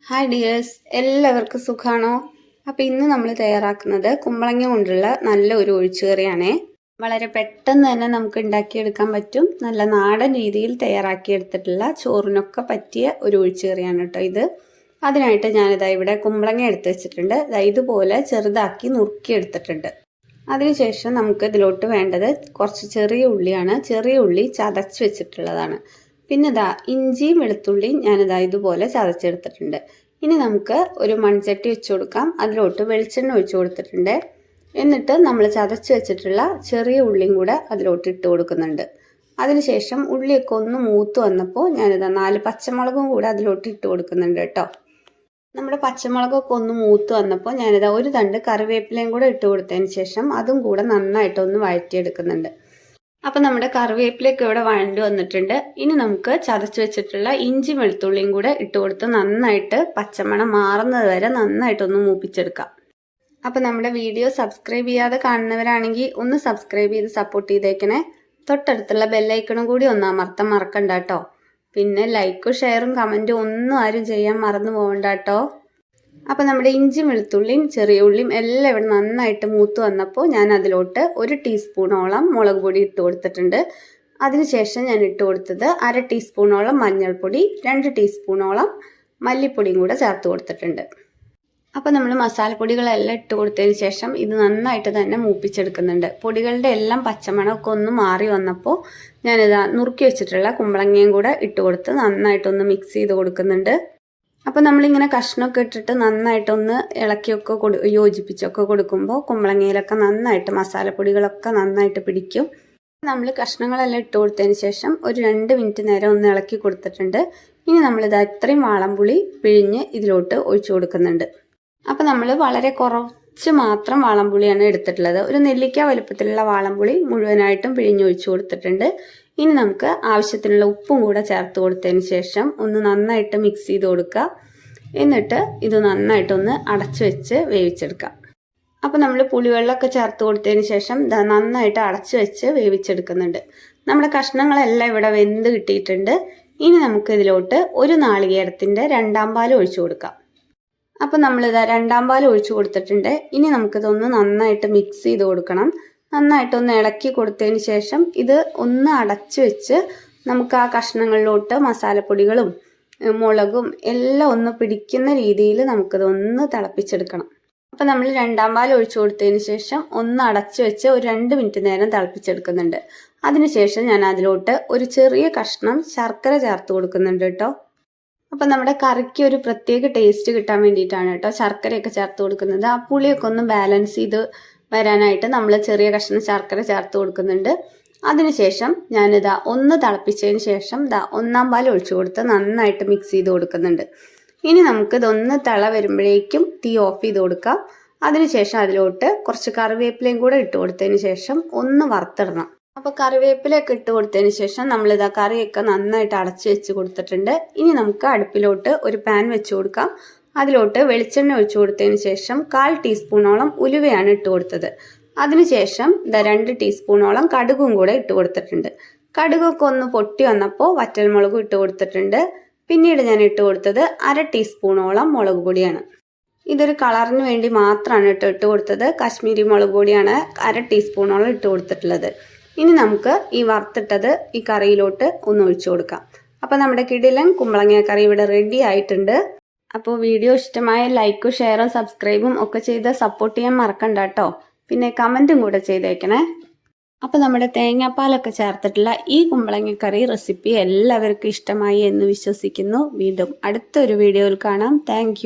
Hi dears, എല്ലാവർക്കും സുഖാണോ? അപ്പോൾ ഇന്ന് നമ്മൾ തയ്യാറാക്കുന്നത് കുമ്പളങ്ങ കൊണ്ടുള്ള നല്ല ഒരു ഒഴിച്ചുകറിയാണേ. വളരെ പെട്ടെന്ന് തന്നെ നമുക്ക് ഉണ്ടാക്കിയെടുക്കാൻ പറ്റും. നല്ല നാടൻ രീതിയിൽ തയ്യാറാക്കിയെടുത്തിട്ടുള്ള ചോറിനൊക്കെ പറ്റിയ ഒരു ഒഴിച്ചുകറിയാണ് കേട്ടോ ഇത്. അതിനായിട്ട് ഞാനിതാ ഇവിടെ കുമ്പളങ്ങ എടുത്ത് വെച്ചിട്ടുണ്ട്. ഇതുപോലെ ചെറുതാക്കി നുറുക്കിയെടുത്തിട്ടുണ്ട്. അതിനുശേഷം നമുക്ക് ഇതിലോട്ട് വേണ്ടത് കുറച്ച് ചെറിയ ഉള്ളിയാണ്. ചെറിയ ഉള്ളി ചതച്ച് വെച്ചിട്ടുള്ളതാണ്. പിന്നെ ഇഞ്ചിയും വെളുത്തുള്ളിയും ഞാനിതാ ഇതുപോലെ ചതച്ചെടുത്തിട്ടുണ്ട്. ഇനി നമുക്ക് ഒരു മൺചട്ടി വെച്ച് കൊടുക്കാം. അതിലോട്ട് വെളിച്ചെണ്ണ ഒഴിച്ചു കൊടുത്തിട്ടുണ്ട്. എന്നിട്ട് നമ്മൾ ചതച്ച് വെച്ചിട്ടുള്ള ചെറിയ ഉള്ളിയും കൂടെ അതിലോട്ട് ഇട്ട് കൊടുക്കുന്നുണ്ട്. അതിനുശേഷം ഉള്ളിയൊക്കെ ഒന്ന് മൂത്ത് വന്നപ്പോൾ ഞാനിതാ 4 പച്ചമുളകും കൂടെ അതിലോട്ട് ഇട്ട് കൊടുക്കുന്നുണ്ട് കേട്ടോ. നമ്മുടെ പച്ചമുളകൊക്കെ ഒന്ന് മൂത്ത് വന്നപ്പോൾ ഞാനിതാ ഒരു തണ്ട് കറിവേപ്പിലയും കൂടെ ഇട്ട് കൊടുത്തതിന് ശേഷം അതും കൂടെ നന്നായിട്ടൊന്ന് വഴറ്റിയെടുക്കുന്നുണ്ട്. അപ്പം നമ്മുടെ കറിവേപ്പിലയൊക്കെ ഇവിടെ വഴണ്ടി വന്നിട്ടുണ്ട്. ഇനി നമുക്ക് ചതച്ച് വെച്ചിട്ടുള്ള ഇഞ്ചി വെളുത്തുള്ളിയും കൂടെ ഇട്ട് കൊടുത്ത് നന്നായിട്ട് പച്ചമണം മാറുന്നത് വരെ നന്നായിട്ടൊന്ന് മൂപ്പിച്ചെടുക്കാം. അപ്പം നമ്മുടെ വീഡിയോ സബ്സ്ക്രൈബ് ചെയ്യാതെ കാണുന്നവരാണെങ്കിൽ ഒന്ന് സബ്സ്ക്രൈബ് ചെയ്ത് സപ്പോർട്ട് ചെയ്തേക്കണേ. തൊട്ടടുത്തുള്ള ബെല്ലൈക്കണും കൂടി ഒന്ന് അമർത്താൻ മറക്കണ്ട കേട്ടോ. പിന്നെ ലൈക്കും ഷെയറും കമൻറ്റും ഒന്നും ആരും ചെയ്യാൻ മറന്നു പോകണ്ട കേട്ടോ. അപ്പോൾ നമ്മുടെ ഇഞ്ചിയും വെളുത്തുള്ളിയും ചെറിയ ഉള്ളിയും എല്ലാം ഇവിടെ നന്നായിട്ട് മൂത്ത് വന്നപ്പോൾ ഞാൻ അതിലോട്ട് 1 ടീസ്പൂണോളം മുളക് പൊടി ഇട്ട് കൊടുത്തിട്ടുണ്ട്. അതിനുശേഷം ഞാൻ ഇട്ട് കൊടുത്തത് 1/2 ടീസ്പൂണോളം മഞ്ഞൾപ്പൊടി, 2 ടീസ്പൂണോളം മല്ലിപ്പൊടിയും കൂടെ ചേർത്ത് കൊടുത്തിട്ടുണ്ട്. അപ്പോൾ നമ്മൾ മസാലപ്പൊടികളെല്ലാം ഇട്ട് കൊടുത്തതിന് ശേഷം ഇത് നന്നായിട്ട് തന്നെ മൂപ്പിച്ചെടുക്കുന്നുണ്ട്. പൊടികളുടെ എല്ലാം പച്ചമണമൊക്കെ ഒന്ന് മാറി വന്നപ്പോൾ ഞാനിതാ നുറുക്കി വെച്ചിട്ടുള്ള കുമ്പളങ്ങയും കൂടെ ഇട്ട് കൊടുത്ത് നന്നായിട്ടൊന്ന് മിക്സ് ചെയ്ത് കൊടുക്കുന്നുണ്ട്. അപ്പോൾ നമ്മളിങ്ങനെ കഷ്ണമൊക്കെ ഇട്ടിട്ട് നന്നായിട്ടൊന്ന് ഇളക്കിയൊക്കെ യോജിപ്പിച്ചൊക്കെ കൊടുക്കുമ്പോൾ കുമ്പളങ്ങയിലൊക്കെ നന്നായിട്ട് മസാലപ്പൊടികളൊക്കെ നന്നായിട്ട് പിടിക്കും. നമ്മൾ കഷ്ണങ്ങളെല്ലാം ഇട്ട് കൊടുത്തതിന് ശേഷം ഒരു 2 മിനിറ്റ് നേരം ഒന്ന് ഇളക്കി കൊടുത്തിട്ടുണ്ട്. ഇനി നമ്മളിത് ഇത്രയും വാളംപുളി പിഴിഞ്ഞ് ഇതിലോട്ട് ഒഴിച്ചു കൊടുക്കുന്നുണ്ട്. അപ്പോൾ നമ്മൾ വളരെ കുറച്ച് മാത്രം വാളംപുളിയാണ് എടുത്തിട്ടുള്ളത്. ഒരു നെല്ലിക്ക വലുപ്പത്തിലുള്ള വാളംപുളി മുഴുവനായിട്ടും പിഴിഞ്ഞൊഴിച്ചു കൊടുത്തിട്ടുണ്ട്. ഇനി നമുക്ക് ആവശ്യത്തിനുള്ള ഉപ്പും കൂടെ ചേർത്ത് കൊടുത്തതിന് ശേഷം ഒന്ന് നന്നായിട്ട് മിക്സ് ചെയ്ത് കൊടുക്കുക. എന്നിട്ട് ഇത് നന്നായിട്ടൊന്ന് അടച്ചു വെച്ച് വേവിച്ചെടുക്കാം. അപ്പോൾ നമ്മൾ പുളിവെള്ളമൊക്കെ ചേർത്ത് കൊടുത്തതിന് ശേഷം നന്നായിട്ട് അടച്ചു വെച്ച് വേവിച്ചെടുക്കുന്നുണ്ട്. നമ്മുടെ കഷ്ണങ്ങളെല്ലാം ഇവിടെ വെന്ത് കിട്ടിയിട്ടുണ്ട്. ഇനി നമുക്ക് ഇതിലോട്ട് 1 നാളികേരത്തിൻ്റെ 2ാം പാൽ ഒഴിച്ചു കൊടുക്കാം. അപ്പോൾ നമ്മളിതാ 2ാം പാൽ ഒഴിച്ചു കൊടുത്തിട്ടുണ്ട്. ഇനി നമുക്കിതൊന്ന് നന്നായിട്ട് മിക്സ് ചെയ്ത് കൊടുക്കണം. നന്നായിട്ടൊന്ന് ഇളക്കി കൊടുത്തതിന് ശേഷം ഇത് ഒന്ന് അടച്ചു വെച്ച് നമുക്ക് ആ കഷ്ണങ്ങളിലോട്ട് മസാലപ്പൊടികളും മുളകും എല്ലാം ഒന്ന് പിടിക്കുന്ന രീതിയിൽ നമുക്കിതൊന്ന് തിളപ്പിച്ചെടുക്കണം. അപ്പോൾ നമ്മൾ 2ാം പാൽ ഒഴിച്ചു കൊടുത്തതിന് ശേഷം ഒന്ന് അടച്ചു വെച്ച് ഒരു 2 മിനിറ്റ് നേരം തിളപ്പിച്ചെടുക്കുന്നുണ്ട്. അതിനുശേഷം ഞാൻ അതിലോട്ട് ഒരു ചെറിയ കഷ്ണം ശർക്കര ചേർത്ത് കൊടുക്കുന്നുണ്ട് കേട്ടോ. അപ്പം നമ്മുടെ കറിക്ക് ഒരു പ്രത്യേക ടേസ്റ്റ് കിട്ടാൻ വേണ്ടിയിട്ടാണ് കേട്ടോ ശർക്കരയൊക്കെ ചേർത്ത് കൊടുക്കുന്നത്. ആ പുളിയൊക്കെ ഒന്ന് ബാലൻസ് ചെയ്ത് വരാനായിട്ട് നമ്മൾ ചെറിയ കഷ്ണം ശർക്കര ചേർത്ത് കൊടുക്കുന്നുണ്ട്. അതിനുശേഷം ഞാനിതാ ഒന്ന് തിളപ്പിച്ചതിന് ശേഷം 1ാം പാൽ ഒഴിച്ചു കൊടുത്ത് നന്നായിട്ട് മിക്സ് ചെയ്ത് കൊടുക്കുന്നുണ്ട്. ഇനി നമുക്കിതൊന്ന് തിള വരുമ്പോഴേക്കും തീ ഓഫ് ചെയ്ത് കൊടുക്കാം. അതിനുശേഷം അതിലോട്ട് കുറച്ച് കറിവേപ്പിലയും കൂടെ ഇട്ട് കൊടുത്തതിന് ശേഷം ഒന്ന് വറുത്തിടണം. അപ്പോൾ കറിവേപ്പിലയൊക്കെ ഇട്ട് കൊടുത്തതിന് ശേഷം നമ്മളിതാ കറിയൊക്കെ നന്നായിട്ട് അടച്ചു വെച്ച് കൊടുത്തിട്ടുണ്ട്. ഇനി നമുക്ക് അടുപ്പിലോട്ട് ഒരു പാൻ വെച്ച് കൊടുക്കാം. അതിലോട്ട് വെളിച്ചെണ്ണ ഒഴിച്ചു കൊടുത്തതിന് ശേഷം 1/4 ടീസ്പൂണോളം ഉലുവയാണ് ഇട്ട് കൊടുത്തത്. അതിനുശേഷം 2 ടീസ്പൂണോളം കടുകും കൂടെ ഇട്ട് കൊടുത്തിട്ടുണ്ട്. കടുകൊക്കെ ഒന്ന് പൊട്ടി വന്നപ്പോൾ വറ്റൽമുളകും ഇട്ട് കൊടുത്തിട്ടുണ്ട്. പിന്നീട് ഞാൻ ഇട്ട് കൊടുത്തത് 1/2 ടീസ്പൂണോളം മുളക് പൊടിയാണ്. ഇതൊരു കളറിന് വേണ്ടി മാത്രമാണ് ഇട്ട് കൊടുത്തത്. കാശ്മീരി മുളക് പൊടിയാണ് 1/2 ടീസ്പൂണോളം ഇട്ട് കൊടുത്തിട്ടുള്ളത്. ഇനി നമുക്ക് ഈ വറുത്തിട്ടത് ഈ കറിയിലോട്ട് ഒന്ന് ഒഴിച്ചു കൊടുക്കാം. അപ്പോൾ നമ്മുടെ കിടിലൻ കുമ്പളങ്ങ കറി ഇവിടെ റെഡി ആയിട്ടുണ്ട്. അപ്പോൾ വീഡിയോ ഇഷ്ടമായ ലൈക്കും ഷെയറും സബ്സ്ക്രൈബും ഒക്കെ ചെയ്ത് സപ്പോർട്ട് ചെയ്യാൻ മറക്കണ്ട കേട്ടോ. പിന്നെ കമൻറ്റും കൂടെ ചെയ്തേക്കണേ. അപ്പോൾ നമ്മുടെ തേങ്ങാപ്പാലൊക്കെ ചേർത്തിട്ടുള്ള ഈ കുമ്പളങ്ങ കറി റെസിപ്പി എല്ലാവർക്കും ഇഷ്ടമായി എന്ന് വിശ്വസിക്കുന്നു. വീണ്ടും അടുത്തൊരു വീഡിയോയിൽ കാണാം. താങ്ക്